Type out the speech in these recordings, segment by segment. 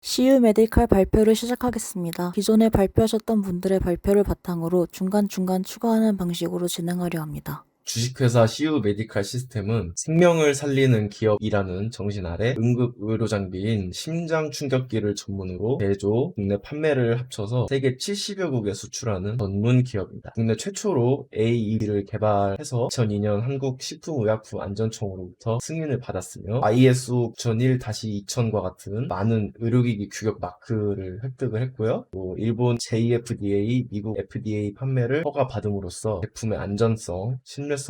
CU 메디칼 발표를 시작하겠습니다. 기존에 발표하셨던 분들의 발표를 바탕으로 중간중간 추가하는 방식으로 진행하려 합니다. 주식회사 CU 메디칼 시스템은 생명을 살리는 기업이라는 정신 아래 응급 의료 장비인 심장 충격기를 전문으로 제조, 국내 판매를 합쳐서 세계 70여 국에 수출하는 전문 기업입니다. 국내 최초로 AED를 개발해서 2002년 한국식품의약품안전청으로부터 승인을 받았으며 ISO 9001-2000과 같은 많은 의료기기 규격 마크를 획득을 했고요. 또 일본 JFDA, 미국 FDA 판매를 허가받음으로써 제품의 안전성, 신뢰성과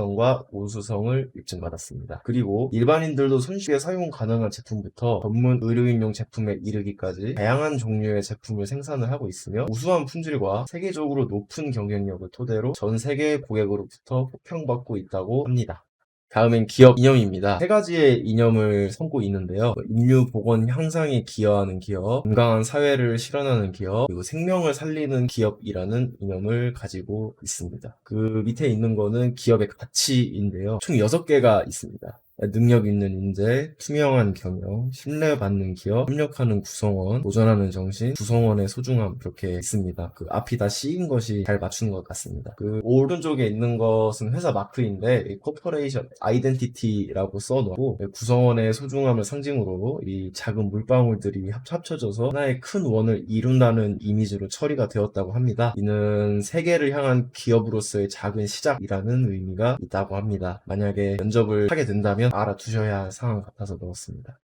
우수성을 입증받았습니다. 그리고 일반인들도 손쉽게 사용 가능한 제품부터 전문 의료인용 제품에 이르기까지 다양한 종류의 제품을 생산을 하고 있으며 우수한 품질과 세계적으로 높은 경쟁력을 토대로 전 세계 고객으로부터 호평받고 있다고 합니다. 다음엔 기업 이념입니다. 세 가지의 이념을 삼고 있는데요. 인류 보건 향상에 기여하는 기업, 건강한 사회를 실현하는 기업, 그리고 생명을 살리는 기업이라는 이념을 가지고 있습니다. 그 밑에 있는 거는 기업의 가치인데요. 총 6개가 있습니다. 능력 있는 인재, 투명한 경영, 신뢰받는 기업, 협력하는 구성원, 도전하는 정신, 구성원의 소중함 이렇게 있습니다. 그 앞이 다 C인 것이 잘 맞추는 것 같습니다. 그 오른쪽에 있는 것은 회사 마크인데 이 코퍼레이션 아이덴티티라고 써놓고 구성원의 소중함을 상징으로 이 작은 물방울들이 합쳐져서 하나의 큰 원을 이룬다는 이미지로 처리가 되었다고 합니다. 이는 세계를 향한 기업으로서의 작은 시작이라는 의미가 있다고 합니다. 만약에 면접을 하게 된다면 알아두셔야 할 상황 같아서 넣었습니다.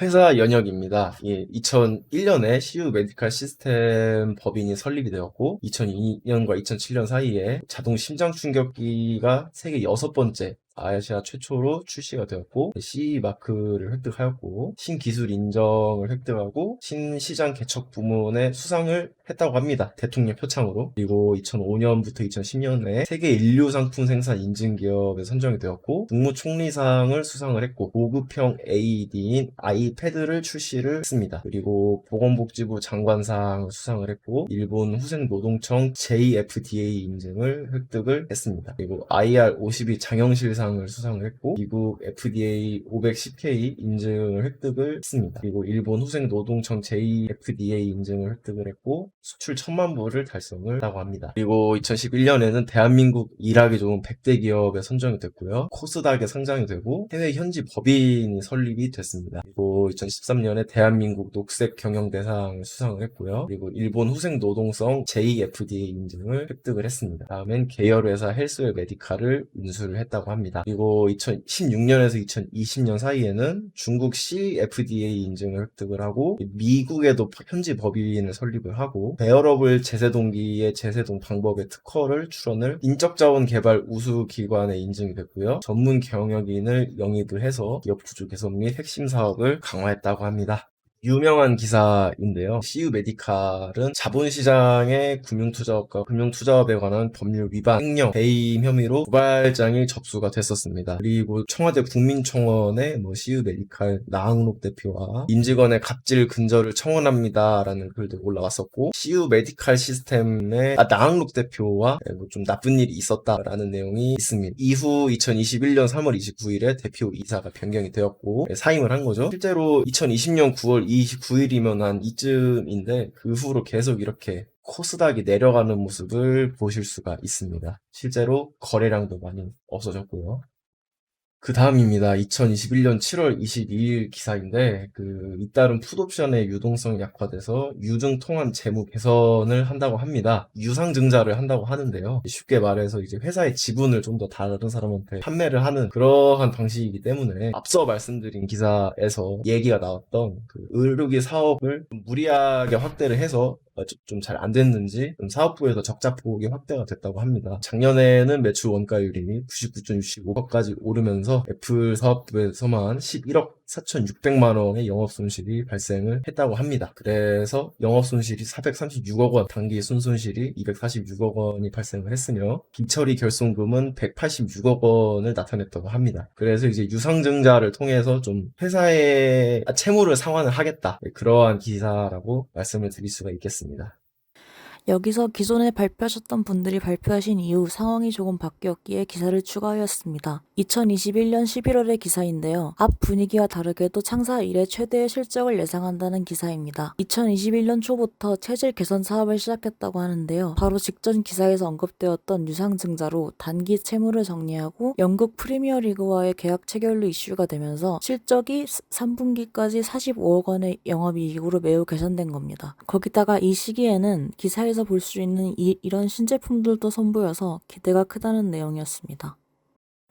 회사 연역입니다. 2001년에 CU 메디칼 시스템 법인이 설립이 되었고 2002년과 2007년 사이에 자동 심장 충격기가 세계 6번째 아시아 최초로 출시가 되었고 CE 마크를 획득하였고 신기술 인정을 획득하고 신시장 개척 부문의 수상을 했다고 합니다. 대통령 표창으로. 그리고 2005년부터 2010년에 세계 인류 상품 생산 인증 기업에 선정이 되었고 국무총리상을 수상을 했고 고급형 AED인 아이패드를 출시를 했습니다. 그리고 보건복지부 장관상을 수상을 했고 일본 후생노동청 JFDA 인증을 획득을 했습니다. 그리고 IR52 장영실상을 수상을 했고 미국 FDA 510K 인증을 획득을 했습니다. 그리고 일본 후생노동청 JFDA 인증을 획득을 했고 수출 1000만 부를 달성을 했다고 합니다. 그리고 2011년에는 대한민국 일하기 좋은 100대 기업에 선정이 됐고요. 코스닥에 상장이 되고 해외 현지 법인이 설립이 됐습니다. 그리고 2013년에 대한민국 녹색 경영대상을 수상을 했고요. 그리고 일본 후생노동성 JFDA 인증을 획득을 했습니다. 다음엔 계열회사 헬스웨어 메디칼을 인수를 했다고 합니다. 그리고 2016년에서 2020년 사이에는 중국 CFDA 인증을 획득을 하고 미국에도 현지 법인을 설립을 하고 베어러블 제세동기의 제세동 방법의 특허를 출원을 인적자원 개발 우수기관에 인증이 됐고요. 전문 경영인을 영입을 해서 기업 구조 개선 및 핵심 사업을 강화했다고 합니다. 유명한 기사인데요. CU 메디칼은 자본시장의 금융투자업과 금융투자업에 관한 법률 위반, 횡령, 배임 혐의로 고발장이 접수가 됐었습니다. 그리고 청와대 국민청원에 CU 메디칼 나항록 대표와 임직원의 갑질 근절을 청원합니다라는 글도 올라왔었고 CU 메디칼 시스템의 나항록 대표와 좀 나쁜 일이 있었다라는 내용이 있습니다. 이후 2021년 3월 29일에 대표 이사가 변경이 되었고 사임을 한 거죠. 실제로 2020년 9월 29일이면 한 이쯤인데 그 후로 계속 이렇게 코스닥이 내려가는 모습을 보실 수가 있습니다. 실제로 거래량도 많이 없어졌고요. 그 다음입니다. 2021년 7월 22일 기사인데 잇따른 풋옵션의 유동성이 약화돼서 유증 통한 재무 개선을 한다고 합니다. 유상증자를 한다고 하는데요. 쉽게 말해서 이제 회사의 지분을 좀 더 다른 사람한테 판매를 하는 그러한 방식이기 때문에 앞서 말씀드린 기사에서 얘기가 나왔던 의료기 사업을 무리하게 확대를 해서 좀 잘 안 됐는지 사업부에서 적자 폭이 확대가 됐다고 합니다. 작년에는 매출 원가율이 99.65%까지 오르면서 애플 사업부에서만 11억 4,600만 원의 영업손실이 발생을 했다고 합니다. 그래서 영업손실이 436억 원, 당기 순손실이 246억 원이 발생을 했으며 기처리 결손금은 186억 원을 나타냈다고 합니다. 그래서 이제 유상증자를 통해서 좀 회사의 채무를 상환을 하겠다. 그러한 기사라고 말씀을 드릴 수가 있겠습니다. 여기서 기존에 발표하셨던 분들이 발표하신 이후 상황이 조금 바뀌었기에 기사를 추가하였습니다. 2021년 11월의 기사인데요. 앞 분위기와 다르게도 창사 이래 최대의 실적을 예상한다는 기사입니다. 2021년 초부터 체질 개선 사업을 시작했다고 하는데요. 바로 직전 기사에서 언급되었던 유상증자로 단기 채무를 정리하고 영국 프리미어리그와의 계약 체결로 이슈가 되면서 실적이 3분기까지 45억 원의 영업이익으로 매우 개선된 겁니다. 거기다가 이 시기에는 기사에서 볼 수 있는 이런 신제품들도 선보여서 기대가 크다는 내용이었습니다.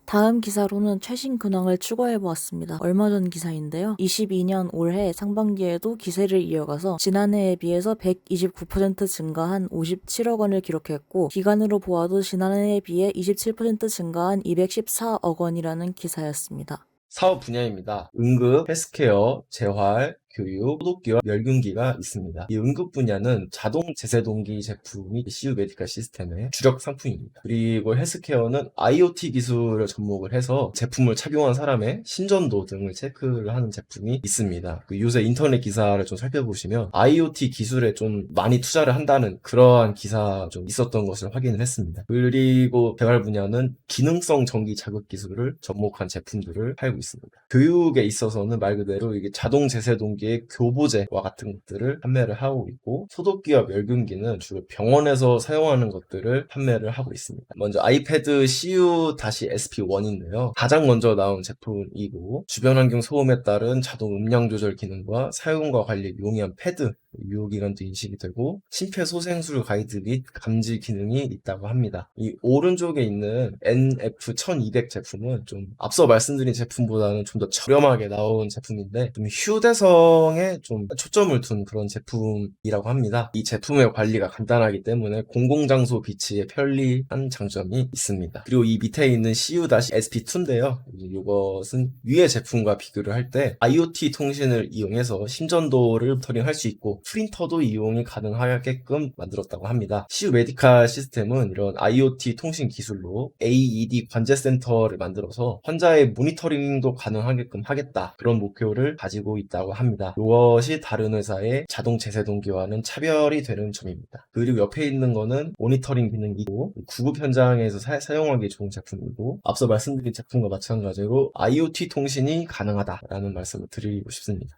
다음 기사로는 최신 근황을 추가해보았습니다. 얼마 전 기사인데요. 22년 올해 상반기에도 기세를 이어가서 지난해에 비해서 129% 증가한 57억 원을 기록했고 기간으로 보아도 지난해에 비해 27% 증가한 214억 원이라는 기사였습니다. 사업 분야입니다. 응급, 헬스케어, 재활, 교육, 소독기와 멸균기가 있습니다. 이 응급 분야는 자동 제세동기 제품이 CU 메디칼 시스템의 주력 상품입니다. 그리고 헬스케어는 IoT 기술을 접목을 해서 제품을 착용한 사람의 심전도 등을 체크를 하는 제품이 있습니다. 요새 인터넷 기사를 좀 살펴보시면 IoT 기술에 좀 많이 투자를 한다는 그러한 기사 좀 있었던 것을 확인을 했습니다. 그리고 재활 분야는 기능성 전기 자극 기술을 접목한 제품들을 팔고 있습니다. 교육에 있어서는 말 그대로 이게 자동 제세동기 교보제와 같은 것들을 판매를 하고 있고 소독기와 멸균기는 주로 병원에서 사용하는 것들을 판매를 하고 있습니다. 먼저 아이패드 CU-SP1인데요. 가장 먼저 나온 제품이고 주변 환경 소음에 따른 자동 음량 조절 기능과 사용과 관리에 용이한 패드, 유효기간도 인식이 되고 심폐소생술 가이드 및 감지 기능이 있다고 합니다. 이 오른쪽에 있는 NF1200 제품은 좀 앞서 말씀드린 제품보다는 좀 더 저렴하게 나온 제품인데 좀 휴대성에 좀 초점을 둔 그런 제품이라고 합니다. 이 제품의 관리가 간단하기 때문에 공공장소 비치에 편리한 장점이 있습니다. 그리고 이 밑에 있는 CU-SP2인데요. 이것은 위의 제품과 비교를 할 때 IoT 통신을 이용해서 심전도를 모니터링할 수 있고 프린터도 이용이 가능하게끔 만들었다고 합니다. CU 메디칼 시스템은 이런 IoT 통신 기술로 AED 관제 센터를 만들어서 환자의 모니터링도 가능하게끔 하겠다. 그런 목표를 가지고 있다고 합니다. 이것이 다른 회사의 자동 제세동기와는 차별이 되는 점입니다. 그리고 옆에 있는 거는 모니터링 기능이고 구급 현장에서 사용하기 좋은 제품이고 앞서 말씀드린 제품과 마찬가지로 IoT 통신이 가능하다라는 말씀을 드리고 싶습니다.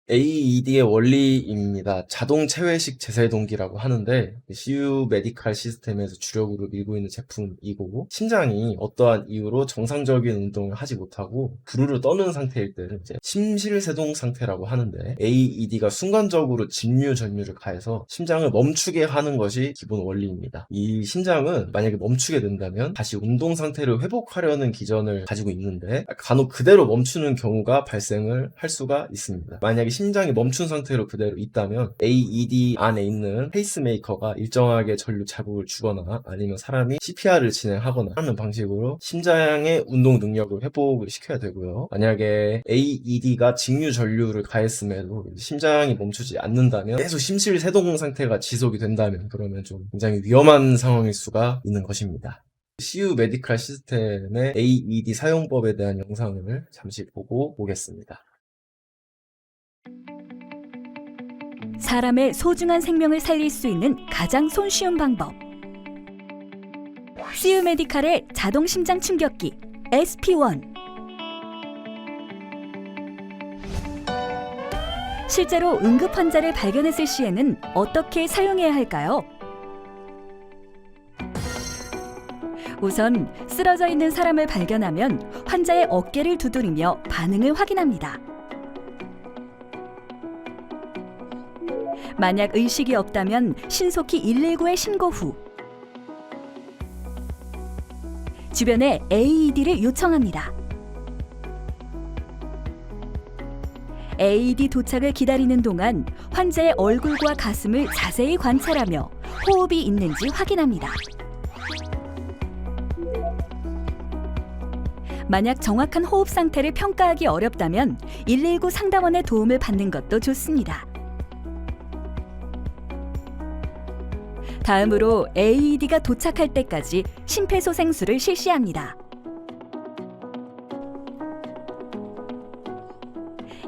AED의 원리입니다. 자동 체외식 제세동기라고 하는데 CU 메디칼 시스템에서 주력으로 밀고 있는 제품이고 심장이 어떠한 이유로 정상적인 운동을 하지 못하고 부르르 떠는 상태일 때는 이제 심실세동 상태라고 하는데 AED가 순간적으로 직류 전류를 가해서 심장을 멈추게 하는 것이 기본 원리입니다. 이 심장은 만약에 멈추게 된다면 다시 운동 상태를 회복하려는 기전을 가지고 있는데 간혹 그대로 멈추는 경우가 발생을 할 수가 있습니다. 만약에 심장이 멈춘 상태로 그대로 있다면 AED 안에 있는 페이스메이커가 일정하게 전류 자극을 주거나 아니면 사람이 CPR을 진행하거나 하는 방식으로 심장의 운동 능력을 회복을 시켜야 되고요. 만약에 AED가 직류 전류를 가했음에도 심장이 멈추지 않는다면 계속 심실세동 상태가 지속이 된다면 그러면 좀 굉장히 위험한 상황일 수가 있는 것입니다. CU 메디칼 시스템의 AED 사용법에 대한 영상을 잠시 보고 오겠습니다. 사람의 소중한 생명을 살릴 수 있는 가장 손쉬운 방법. CU 메디칼의 자동 심장 충격기 SP1. 실제로 응급 환자를 발견했을 시에는 어떻게 사용해야 할까요? 우선 쓰러져 있는 사람을 발견하면 환자의 어깨를 두드리며 반응을 확인합니다. 만약 의식이 없다면 신속히 119에 신고 후 주변에 AED를 요청합니다. AED 도착을 기다리는 동안 환자의 얼굴과 가슴을 자세히 관찰하며 호흡이 있는지 확인합니다. 만약 정확한 호흡 상태를 평가하기 어렵다면 119 상담원의 도움을 받는 것도 좋습니다. 다음으로 AED가 도착할 때까지 심폐소생술을 실시합니다.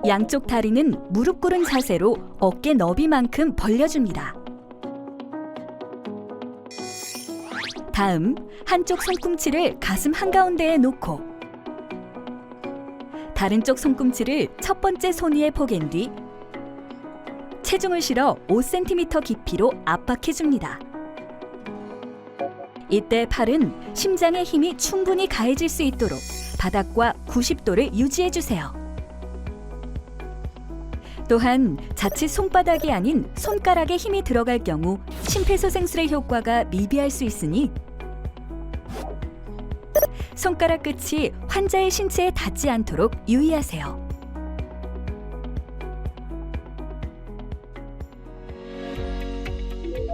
양쪽 다리는 무릎 꿇은 자세로 어깨 너비만큼 벌려줍니다. 다음 한쪽 손꿈치를 가슴 한가운데에 놓고 다른 쪽 손꿈치를 첫 번째 손 위에 포갠 뒤 체중을 실어 5cm 깊이로 압박해줍니다. 이때 팔은 심장에 힘이 충분히 가해질 수 있도록 바닥과 90도를 유지해주세요. 또한 자칫 손바닥이 아닌 손가락에 힘이 들어갈 경우 심폐소생술의 효과가 미비할 수 있으니 손가락 끝이 환자의 신체에 닿지 않도록 유의하세요.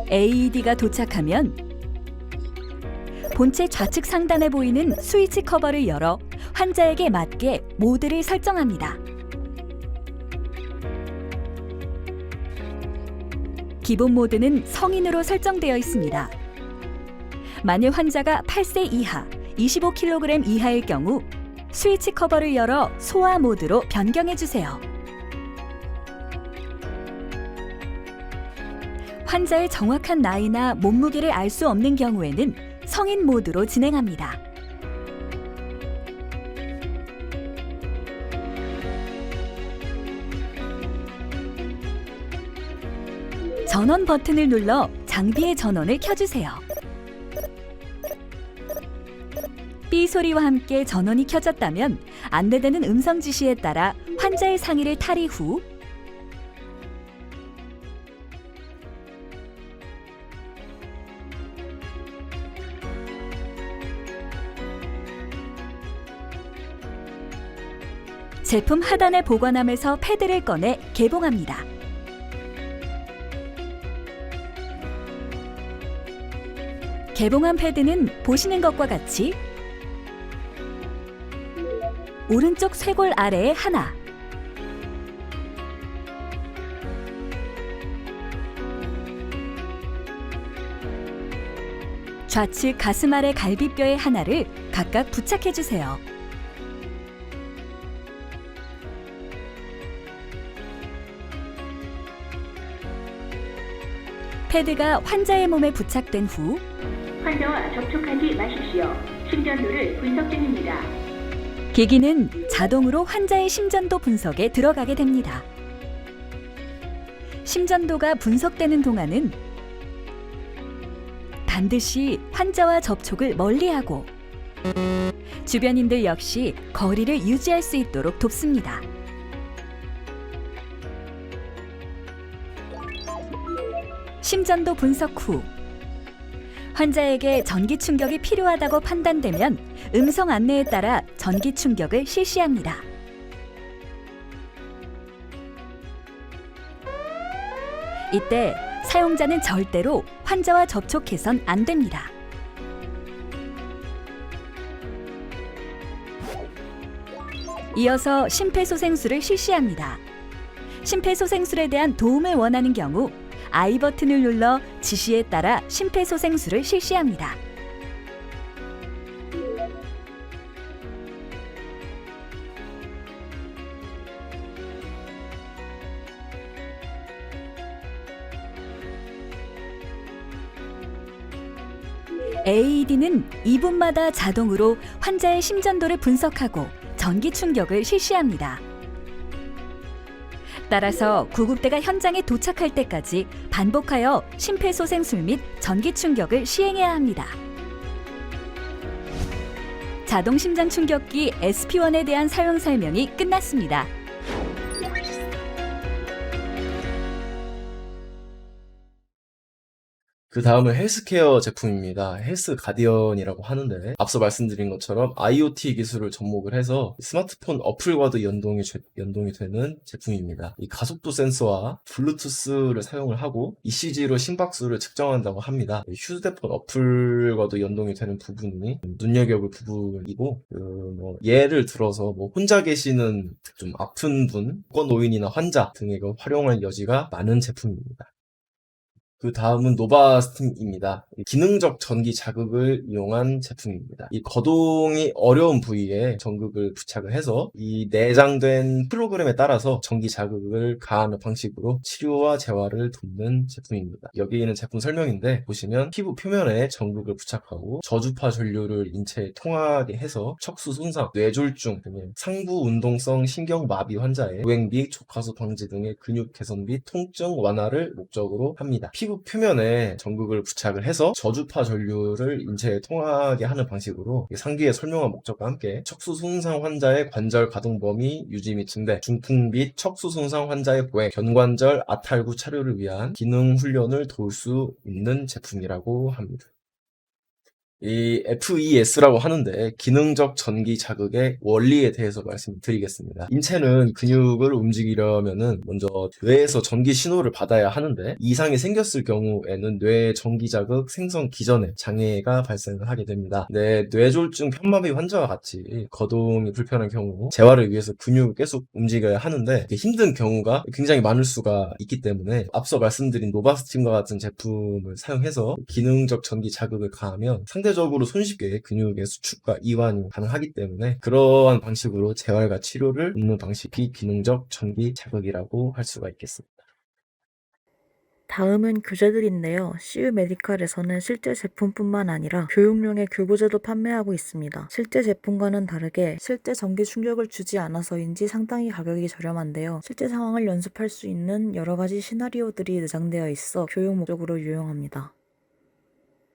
AED가 도착하면 본체 좌측 상단에 보이는 스위치 커버를 열어 환자에게 맞게 모드를 설정합니다. 기본 모드는 성인으로 설정되어 있습니다. 만일 환자가 8세 이하, 25kg 이하일 경우 스위치 커버를 열어 소아 모드로 변경해주세요. 환자의 정확한 나이나 몸무게를 알 수 없는 경우에는 성인 모드로 진행합니다. 전원 버튼을 눌러 장비의 전원을 켜주세요. 삐 소리와 함께 전원이 켜졌다면 안내되는 음성 지시에 따라 환자의 상의를 탈의 후 제품 하단의 보관함에서 패드를 꺼내 개봉합니다. 개봉한 패드는 보시는 것과 같이 오른쪽 쇄골 아래에 하나, 좌측 가슴 아래 갈비뼈에 하나를 각각 부착해주세요. 패드가 환자의 몸에 부착된 후 환자와 접촉하지 마십시오. 심전도를 분석 중입니다. 기기는 자동으로 환자의 심전도 분석에 들어가게 됩니다. 심전도가 분석되는 동안은 반드시 환자와 접촉을 멀리하고 주변인들 역시 거리를 유지할 수 있도록 돕습니다. 심전도 분석 후 환자에게 전기 충격이 필요하다고 판단되면 음성 안내에 따라 전기 충격을 실시합니다. 이때 사용자는 절대로 환자와 접촉해선 안 됩니다. 이어서 심폐소생술을 실시합니다. 심폐소생술에 대한 도움을 원하는 경우 I 버튼을 눌러 지시에 따라 심폐소생술을 실시합니다. AED는 2분마다 자동으로 환자의 심전도를 분석하고 전기 충격을 실시합니다. 따라서 구급대가 현장에 도착할 때까지 반복하여 심폐소생술 및 전기 충격을 시행해야 합니다. 자동 심장 충격기 SP1에 대한 사용 설명이 끝났습니다. 그 다음은 헬스케어 제품입니다. 헬스 가디언이라고 하는데 앞서 말씀드린 것처럼 IoT 기술을 접목을 해서 스마트폰 어플과도 연동이 되는 제품입니다. 이 가속도 센서와 블루투스를 사용을 하고 ECG로 심박수를 측정한다고 합니다. 휴대폰 어플과도 연동이 되는 부분이 눈여겨볼 부분이고 예를 들어서 혼자 계시는 좀 아픈 분, 독거 노인이나 환자 등에게 활용할 여지가 많은 제품입니다. 그 다음은 노바스팀입니다. 기능적 전기 자극을 이용한 제품입니다. 이 거동이 어려운 부위에 전극을 부착을 해서 이 내장된 프로그램에 따라서 전기 자극을 가하는 방식으로 치료와 재활을 돕는 제품입니다. 여기 있는 제품 설명인데 보시면 피부 표면에 전극을 부착하고 저주파 전류를 인체에 통하게 해서 척수 손상, 뇌졸중 등의 상부 운동성 신경마비 환자의 보행 및 족하수 방지 등의 근육 개선 및 통증 완화를 목적으로 합니다. 피부 표면에 전극을 부착을 해서 저주파 전류를 인체에 통하게 하는 방식으로 상기의 설명한 목적과 함께 척수 손상 환자의 관절 가동 범위 유지 및 증대, 중풍 및 척수 손상 환자의 보행, 견관절 아탈구 차료를 위한 기능 훈련을 도울 수 있는 제품이라고 합니다. 이 FES라고 하는데 기능적 전기 자극의 원리에 대해서 말씀드리겠습니다. 인체는 근육을 움직이려면은 먼저 뇌에서 전기 신호를 받아야 하는데 이상이 생겼을 경우에는 뇌의 전기 자극 생성 기전에 장애가 발생을 하게 됩니다. 뇌졸중 편마비 환자와 같이 거동이 불편한 경우 재활을 위해서 근육을 계속 움직여야 하는데 힘든 경우가 굉장히 많을 수가 있기 때문에 앞서 말씀드린 노바스팀과 같은 제품을 사용해서 기능적 전기 자극을 가하면 상대적으로 손쉽게 근육의 수축과 이완이 가능하기 때문에 그러한 방식으로 재활과 치료를 돕는 방식이 기능적 전기 자극이라고 할 수가 있겠습니다. 다음은 교재들인데요. CU 메디칼에서는 실제 제품뿐만 아니라 교육용의 교보제도 판매하고 있습니다. 실제 제품과는 다르게 실제 전기 충격을 주지 않아서인지 상당히 가격이 저렴한데요. 실제 상황을 연습할 수 있는 여러 가지 시나리오들이 내장되어 있어 교육 목적으로 유용합니다.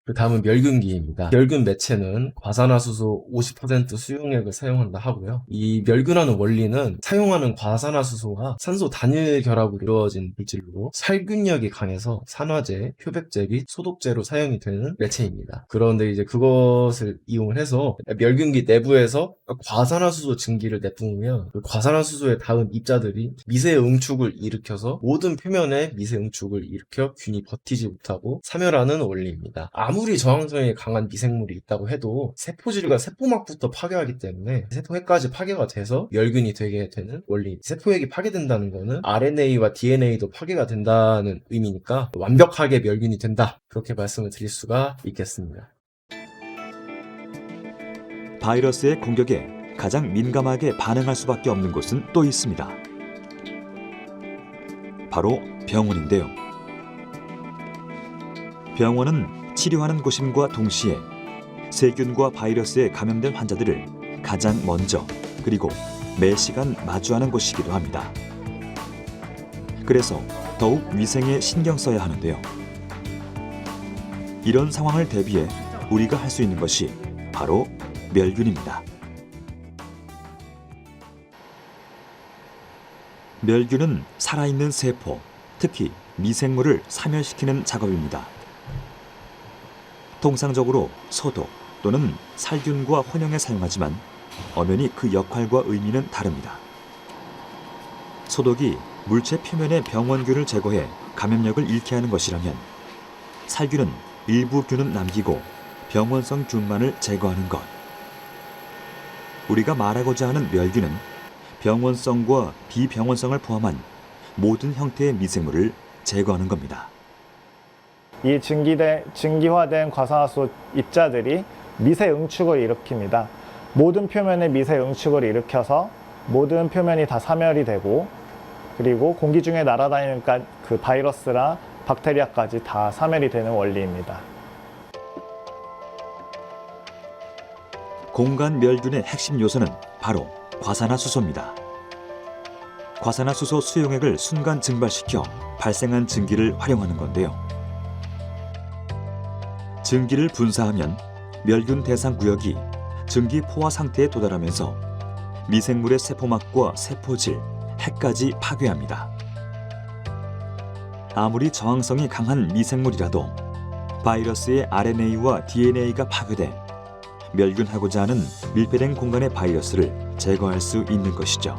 그 다음은 멸균기입니다. 멸균 매체는 과산화수소 50% 수용액을 사용한다 하고요. 이 멸균하는 원리는 사용하는 과산화수소가 산소 단일 결합으로 이루어진 물질로 살균력이 강해서 산화제, 표백제 및 소독제로 사용이 되는 매체입니다. 그런데 이제 그것을 이용을 해서 멸균기 내부에서 과산화수소 증기를 내뿜으면 그 과산화수소에 닿은 입자들이 미세 응축을 일으켜서 모든 표면에 미세 응축을 일으켜 균이 버티지 못하고 사멸하는 원리입니다. 아무리 저항성이 강한 미생물이 있다고 해도 세포질과 세포막부터 파괴하기 때문에 세포핵까지 파괴가 돼서 멸균이 되게 되는 원리. 세포핵이 파괴된다는 거는 RNA와 DNA도 파괴가 된다는 의미니까 완벽하게 멸균이 된다. 그렇게 말씀을 드릴 수가 있겠습니다. 바이러스의 공격에 가장 민감하게 반응할 수밖에 없는 곳은 또 있습니다. 바로 병원인데요. 병원은 치료하는 곳임과 동시에 세균과 바이러스에 감염된 환자들을 가장 먼저 그리고 매 시간 마주하는 곳이기도 합니다. 그래서 더욱 위생에 신경 써야 하는데요. 이런 상황을 대비해 우리가 할 수 있는 것이 바로 멸균입니다. 멸균은 살아있는 세포, 특히 미생물을 사멸시키는 작업입니다. 통상적으로 소독 또는 살균과 혼용에 사용하지만 엄연히 그 역할과 의미는 다릅니다. 소독이 물체 표면의 병원균을 제거해 감염력을 잃게 하는 것이라면 살균은 일부 균은 남기고 병원성 균만을 제거하는 것. 우리가 말하고자 하는 멸균은 병원성과 비병원성을 포함한 모든 형태의 미생물을 제거하는 겁니다. 이 증기화된 과산화수소 입자들이 미세 응축을 일으킵니다. 모든 표면에 미세 응축을 일으켜서 모든 표면이 다 사멸이 되고 그리고 공기 중에 날아다니는 그 바이러스나 박테리아까지 다 사멸이 되는 원리입니다. 공간 멸균의 핵심 요소는 바로 과산화수소입니다. 과산화수소 수용액을 순간 증발시켜 발생한 증기를 활용하는 건데요. 증기를 분사하면 멸균 대상 구역이 증기 포화 상태에 도달하면서 미생물의 세포막과 세포질, 핵까지 파괴합니다. 아무리 저항성이 강한 미생물이라도 바이러스의 RNA와 DNA가 파괴돼 멸균하고자 하는 밀폐된 공간의 바이러스를 제거할 수 있는 것이죠.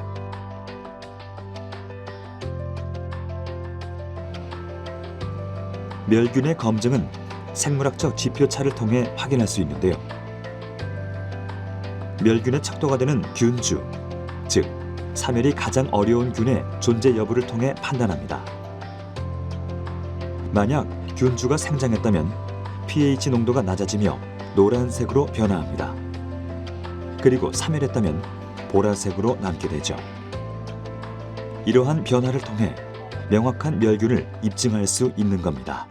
멸균의 검증은 생물학적 지표차를 통해 확인할 수 있는데요. 멸균의 척도가 되는 균주, 즉 사멸이 가장 어려운 균의 존재 여부를 통해 판단합니다. 만약 균주가 생장했다면 pH 농도가 낮아지며 노란색으로 변화합니다. 그리고 사멸했다면 보라색으로 남게 되죠. 이러한 변화를 통해 명확한 멸균을 입증할 수 있는 겁니다.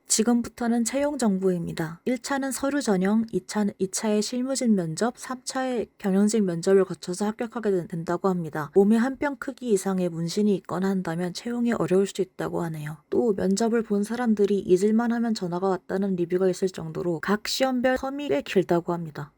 지금부터는 채용 정보입니다. 1차는 서류 전형, 2차의 실무진 면접, 3차의 경영직 면접을 거쳐서 합격하게 된다고 합니다. 몸에 한 뼘 크기 이상의 문신이 있거나 한다면 채용이 어려울 수도 있다고 하네요. 또 면접을 본 사람들이 잊을만 하면 전화가 왔다는 리뷰가 있을 정도로 각 시험별 텀이 꽤 길다고 합니다.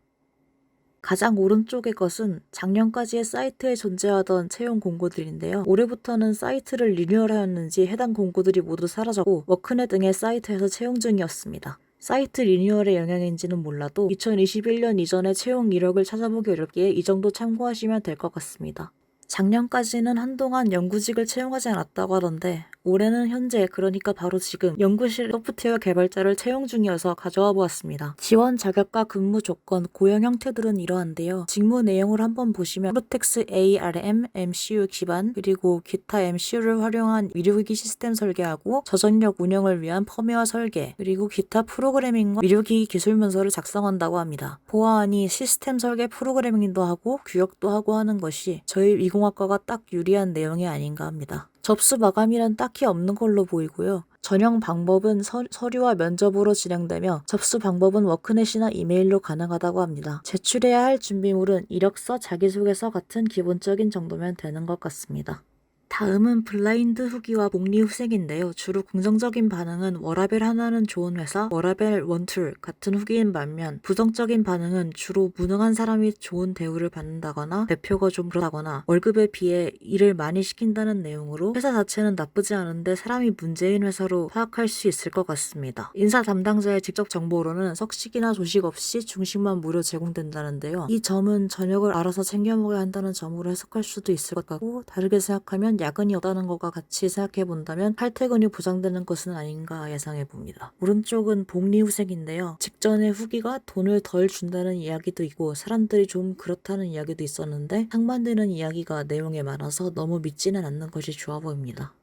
가장 오른쪽의 것은 작년까지의 사이트에 존재하던 채용 공고들인데요. 올해부터는 사이트를 리뉴얼하였는지 해당 공고들이 모두 사라졌고 워크넷 등의 사이트에서 채용 중이었습니다. 사이트 리뉴얼의 영향인지는 몰라도 2021년 이전의 채용 이력을 찾아보기 어렵기에 이 정도 참고하시면 될 것 같습니다. 작년까지는 한동안 연구직을 채용하지 않았다고 하던데 올해는 현재, 그러니까 바로 지금 연구실 소프트웨어 개발자를 채용 중이어서 가져와 보았습니다. 지원 자격과 근무 조건, 고용 형태들은 이러한데요. 직무 내용을 한번 보시면 프로텍스 ARM, MCU 기반, 그리고 기타 MCU를 활용한 의료기기 시스템 설계하고 저전력 운영을 위한 펌웨어 설계, 그리고 기타 프로그래밍과 의료기기 기술 문서를 작성한다고 합니다. 보아하니 시스템 설계 프로그래밍도 하고 규격도 하고 하는 것이 저희 이공학과가 딱 유리한 내용이 아닌가 합니다. 접수 마감일은 딱히 없는 걸로 보이고요. 전형 방법은 서류와 면접으로 진행되며 접수 방법은 워크넷이나 이메일로 가능하다고 합니다. 제출해야 할 준비물은 이력서, 자기소개서 같은 기본적인 정도면 되는 것 같습니다. 다음은 블라인드 후기와 복리 후색인데요. 주로 긍정적인 반응은 워라벨 하나는 좋은 회사, 워라벨 원툴 같은 후기인 반면 부정적인 반응은 주로 무능한 사람이 좋은 대우를 받는다거나 대표가 좀 그렇다거나 월급에 비해 일을 많이 시킨다는 내용으로 회사 자체는 나쁘지 않은데 사람이 문제인 회사로 파악할 수 있을 것 같습니다. 인사 담당자의 직접 정보로는 석식이나 조식 없이 중식만 무료 제공된다는데요. 이 점은 저녁을 알아서 챙겨 먹어야 한다는 점으로 해석할 수도 있을 것 같고, 다르게 생각하면 야근이 없다는 것과 같이 생각해 본다면 칼퇴근이 보장되는 것은 아닌가 예상해 봅니다. 오른쪽은 복리 후색인데요. 직전에 후기가 돈을 덜 준다는 이야기도 있고 사람들이 좀 그렇다는 이야기도 있었는데 상반되는 이야기가 내용에 많아서 너무 믿지는 않는 것이 좋아 보입니다.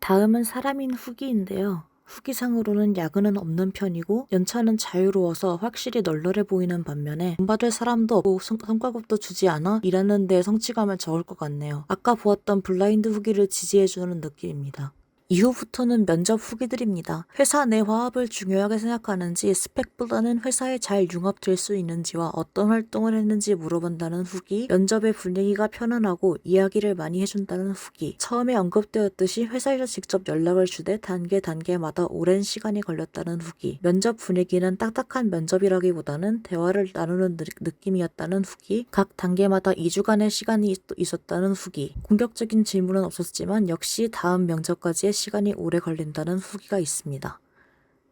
다음은 사람인 후기인데요. 후기상으로는 야근은 없는 편이고 연차는 자유로워서 확실히 널널해 보이는 반면에 돈 받을 사람도 없고 성과급도 주지 않아 일하는 데 성취감을 적을 것 같네요. 아까 보았던 블라인드 후기를 지지해주는 느낌입니다. 이후부터는 면접 후기들입니다. 회사 내 화합을 중요하게 생각하는지, 스펙보다는 회사에 잘 융합될 수 있는지와 어떤 활동을 했는지 물어본다는 후기, 면접의 분위기가 편안하고 이야기를 많이 해준다는 후기, 처음에 언급되었듯이 회사에서 직접 연락을 주되 단계마다 오랜 시간이 걸렸다는 후기, 면접 분위기는 딱딱한 면접이라기보다는 대화를 나누는 느낌이었다는 후기, 각 단계마다 2주간의 시간이 있었다는 후기, 공격적인 질문은 없었지만 역시 다음 면접까지의 시간이 오래 걸린다는 후기가 있습니다.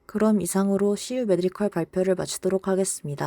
그럼 이상으로 CU 메디컬 발표를 마치도록 하겠습니다.